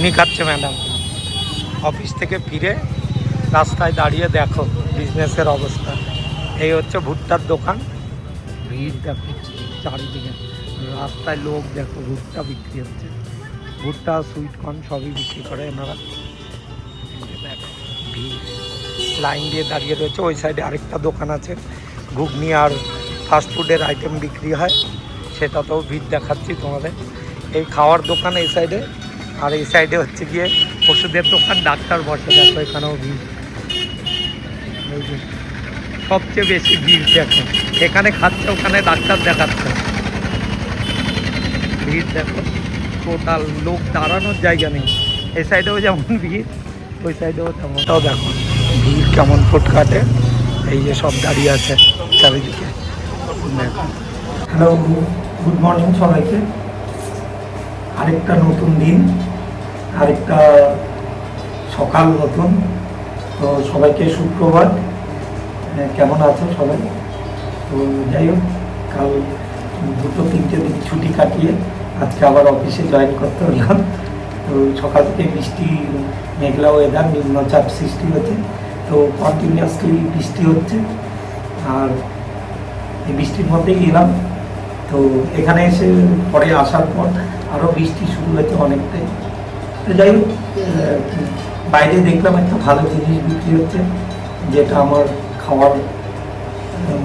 উনি খাচ্ছে madam. Office থেকে ফিরে রাস্তায় দাঁড়িয়ে দেখো বিজনেসের অবস্থা। এই হচ্ছে ভুট্টার দোকান, ভিড় দেখো চারিদিকে, রাস্তায় লোক দেখো, ভুট্টা বিক্রি হচ্ছে, ভুট্টা সুইটকর্ন সবই বিক্রি করে এনারা। দেখো ভিড়, লাইন দিয়ে দাঁড়িয়ে রয়েছে। ওই সাইডে আরেকটা দোকান আছে, ঘুগনি আর ফাস্টফুডের আইটেম বিক্রি হয়, সেটাতেও ভিড় দেখাচ্ছি তোমাদের। এই খাওয়ার দোকান এই সাইডে, আর এই সাইডে হচ্ছে গিয়ে ওষুধের দোকান, ডাক্তার বসে দেখো, এখানেও ভিড়। এই যে সবচেয়ে বেশি ভিড় দেখো, এখানে খাচ্ছে ওখানে ডাক্তার দেখাচ্ছে, ভিড় দেখো টোটাল, লোক দাঁড়ানোর জায়গা নেই। এই সাইডেও যেমন ভিড়, ওই সাইডেও তেমনটাও দেখো ভিড় কেমন ফুটকাটে। এই যে সব দাঁড়িয়ে আছে চারিদিকে দেখো। হ্যালো, গুড মর্নিং সবাইকে। আরেকটা নতুন দিন, আরেকটা সকাল নতুন। তো সবাইকে সুপ্রভাত। কেমন আছো সবাই? তো যাই হোক, কাল 2-3টে দিন ছুটি কাটিয়ে আজকে আবার অফিসে জয়েন করতে হলাম। তো সকাল থেকে বৃষ্টি, মেঘলা ওয়েদার, নিম্নচাপ সৃষ্টি হচ্ছে, তো কন্টিনিউয়াসলি বৃষ্টি হচ্ছে। আর এই বৃষ্টির মধ্যেই গেলাম। তো এখানে এসে পরে আসার পর আরও বৃষ্টি শুরু হয়েছে অনেকটাই। তো যাই হোক, বাইরে দেখলাম একটা ভালো জিনিস বিক্রি হচ্ছে, যেটা আমার খাওয়ার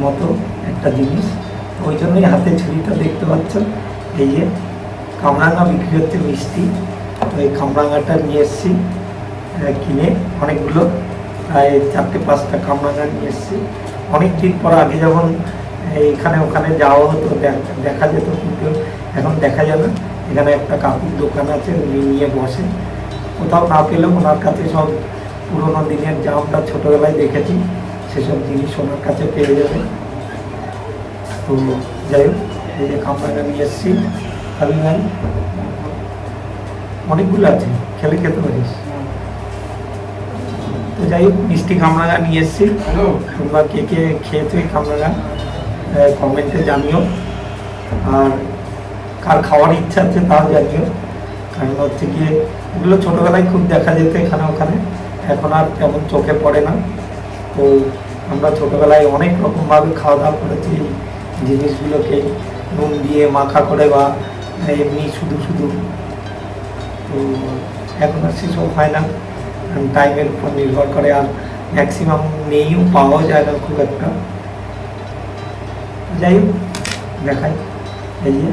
মতো একটা জিনিস। ওই জন্যই হাতে ছুরিটা দেখতে পাচ্ছ, এই যে কামরাঙা বিক্রি হচ্ছে, মিষ্টি। তো এই কামরাঙাটা নিয়ে এসেছি কিনে, অনেকগুলো, প্রায় 4-5টা কামরাঙা নিয়ে এসেছি। অনেক দিন পর, আগে যখন এখানে ওখানে যাওয়া হতো দেখা যেত, কিন্তু এখন দেখা যায় না। এখানে একটা কাকুর দোকান আছে, উনি নিয়ে বসে, কোথাও না পেলেও ওনার কাছে সব পুরোনো দিনের যা আমরা ছোটোবেলায় দেখেছি সেসব জিনিস ওনার কাছে পেয়ে যাবে। তো যাই হোক, এই যে কামরাঙা নিয়ে এসেছি, খালি নাই, অনেকগুলো আছে, খেলে খেতে পারিস। তো যাই হোক, মিষ্টি কামরাঙা নিয়ে এসেছি। তোমরা কে কে খেয়েছো এই কামরাঙা কমেন্টে জানিও, আর কার খাওয়ার ইচ্ছা আছে তাও জানিও। কারণ হচ্ছে গিয়ে এগুলো ছোটোবেলায় খুব দেখা যেত এখানে ওখানে, এখন আর তেমন চোখে পড়ে না। তো আমরা ছোটোবেলায় অনেক রকমভাবে খাওয়া দাওয়া করেছি জিনিসগুলোকে, নুন দিয়ে মাখা করে বা এমনি শুধু শুধু। তো এখন আর সেসব হয় না, টাইমের উপর নির্ভর করে, আর ম্যাক্সিমাম নেইও, পাওয়াও যায় না খুব একটা। যাই হোক, দেখাই, এই যে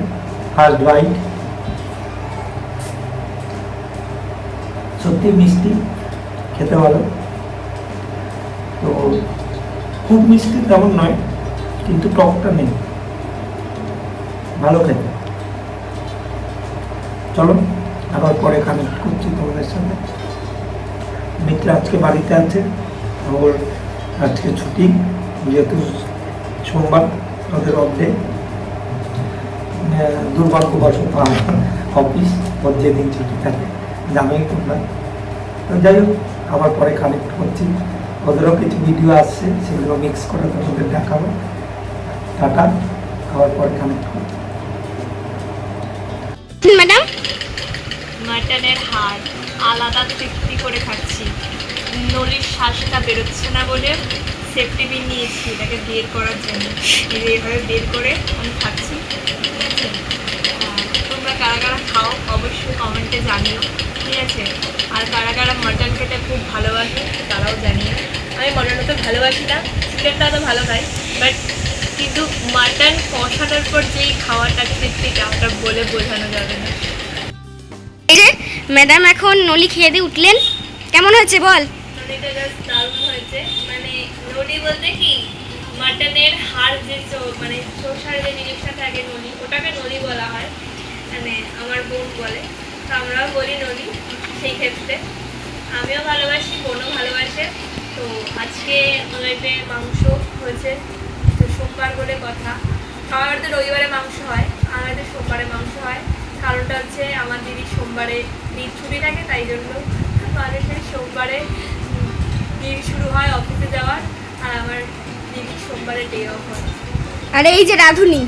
ফার্স্ট বাইট, সত্যি মিষ্টি, খেতে ভালো। তো খুব মিষ্টি তেমন নয়, কিন্তু টকটা নেই, ভালো খেতে। চলো আবার পরে কানেক্ট করছি তোমাদের সাথে। মিত্র আজকে বাড়িতে আছে, ওর আজকে ছুটি, যেহেতু সোমবার ওদের অফ ডে। দুর্ভাগ্যবশত আমার অফিস, ওর যেদিন ছুটি থাকে জানোই তোমরা। তো যাই হোক, আবার পরে কানেক্ট করছি। ওদেরও কিছু ভিডিও আসছে, সেগুলো মিক্স করে তোমাদের দেখাবো। টাটা, আবার পরে কানেক্ট করছি। ম্যাডাম, মাটনের হাড় আলাদা তৃপ্তি করে খাচ্ছি। নলির শ্বাসটা বেরোচ্ছে না বলে সেফটি পিন নিয়েছি এটাকে বের করার জন্য। এইভাবে বের করে আমি খাচ্ছি, ঠিক আছে? তোমরা কারা কারা খাও অবশ্যই কমেন্টে জানিও, ঠিক আছে? আর কারা কারা মাটন খেতে খুব ভালোবাসে তারাও জানিও। আমি মাটন তো ভালোবাসি না, চিকেনটা তো ভালো খাই, বাট কিন্তু মাটন কষানোর পর যেই খাওয়াটা তৃপ্তিটা, ওটা বলে বোঝানো যাবে না। এই যে ম্যাডাম এখন নলি খেয়ে দিয়ে উঠলেন, কেমন হয়েছে বল? নলিটা জাস্ট দারুণ হয়েছে। মানে নলি বলতে কি, মাটনের হাড় যে মানে চোষার যে জিনিসটা থাকে নলি, ওটাকে নলি বলা হয়, মানে আমার বোন বলে, তো আমরাও বলি নলি। সেই ক্ষেত্রে আমিও ভালোবাসি, বোনও ভালোবাসে। তো আজকে নলিতে মাংস হয়েছে, তো সোমবার বলে কথা। আমার বাড়িতে রবিবারে মাংস হয়, আমার বাড়িতে সোমবারে মাংস হয়। কারণটা হচ্ছে আমার দিদির সোমবারে দিন ছুটি থাকে, তাই জন্য মানুষের সোমবারে দিন শুরু হয় অফিসে যাওয়ার, আর আমার দিদির সোমবারে ডে অফ হয়। আরে এই যে রাধুনি,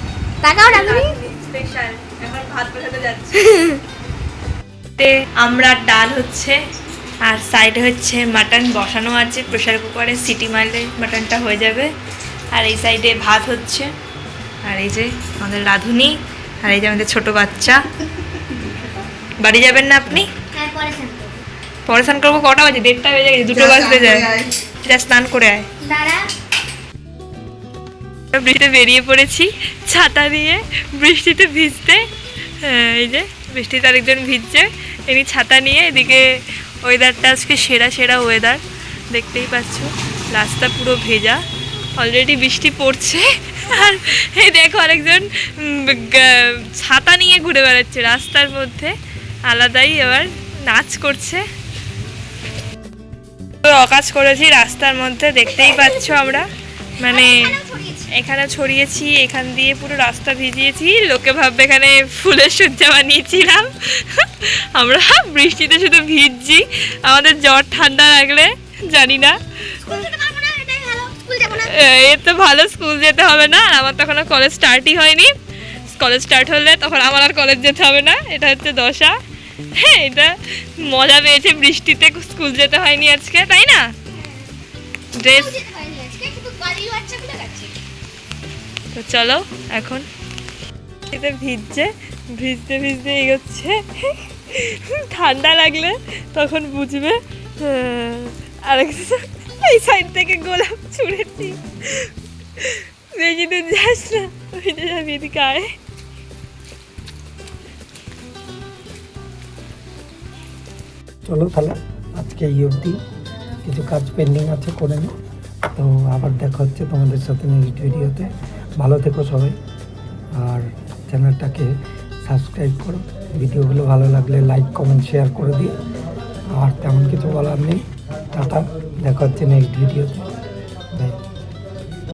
তাকাও রাধুনি স্পেশাল, এখন ভাত বসাতে যাচ্ছে। তে আমরা ডাল হচ্ছে আর সাইডে হচ্ছে মাটন বসানো আছে প্রেসার কুকারে, সিটি মারলে মাটনটা হয়ে যাবে। আর এই সাইডে ভাত হচ্ছে, আর এই যে আমাদের রাঁধুনি, আর এই যে আমাদের ছোট বাচ্চা। বাড়ি যাবেন না আপনি? হ্যাঁ, পরে স্নান করবো। কটা বাজে? 1:30 বেজে গেছে, 2টো বাজতে যায়। যা স্নান করে আয়। দাঁড়া। বৃষ্টিতে বেরিয়ে পড়েছি ছাতা নিয়ে বৃষ্টিতে ভিজতে। এই যে বৃষ্টিতে আরেকজন ভিজছে, ইনি ছাতা নিয়ে। এদিকে ওয়েদারটা আজকে সেরা সেরা ওয়েদার, দেখতেই পাচ্ছ রাস্তা পুরো ভেজা, অলরেডি বৃষ্টি পড়ছে। আর এই দেখো আরেকজন ছাতা নিয়ে ঘুরে বেড়াচ্ছে রাস্তার মধ্যে, আলাদাই এবার নাচ করছে। অকাজ করেছি রাস্তার মধ্যে, দেখতেই পাচ্ছ আমরা, মানে এখানে ছড়িয়েছি, এখান দিয়ে পুরো রাস্তা ভিজিয়েছি। লোকে ভাববে এখানে ফুলের সজ্জা বানিয়েছিলাম। আমরা বৃষ্টিতে শুধু ভিজছি, আমাদের জ্বর ঠান্ডা লাগলে জানি না। এর তো ভালো, স্কুল যেতে হবে না। আর আমার তখন কলেজ স্টার্টই হয়নি, কলেজ স্টার্ট হলে তখন আমার আর কলেজ যেতে হবে না, এটা হচ্ছে দশা। হ্যাঁ, এটা মজা পেয়েছে বৃষ্টিতে, স্কুল যেতে হয়নি আজকে, তাই না? ড্রেস তো চলো এখন এটা ভিজছে, ভিজতে ভিজতে এগোচ্ছে। ঠান্ডা লাগলে তখন বুঝবে। আরেক এই সাইড থেকে গোলাপ ছুঁড়েছি, বেশি দূর যাস না, ওই যে যাবি এদিকে আয়। চলো তাহলে আজকে এই অবধি, কিছু কাজ পেন্ডিং আছে করে নিই, তো আবার দেখা হচ্ছে তোমাদের সাথে নেক্সট ভিডিওতে। ভালো থেকো সবাই, আর চ্যানেলটাকে সাবস্ক্রাইব করো, ভিডিওগুলো ভালো লাগলে লাইক কমেন্ট শেয়ার করে দিও। আর তেমন কিছু বলার নেই, টাটা, দেখা হচ্ছে নেক্সট ভিডিওতে।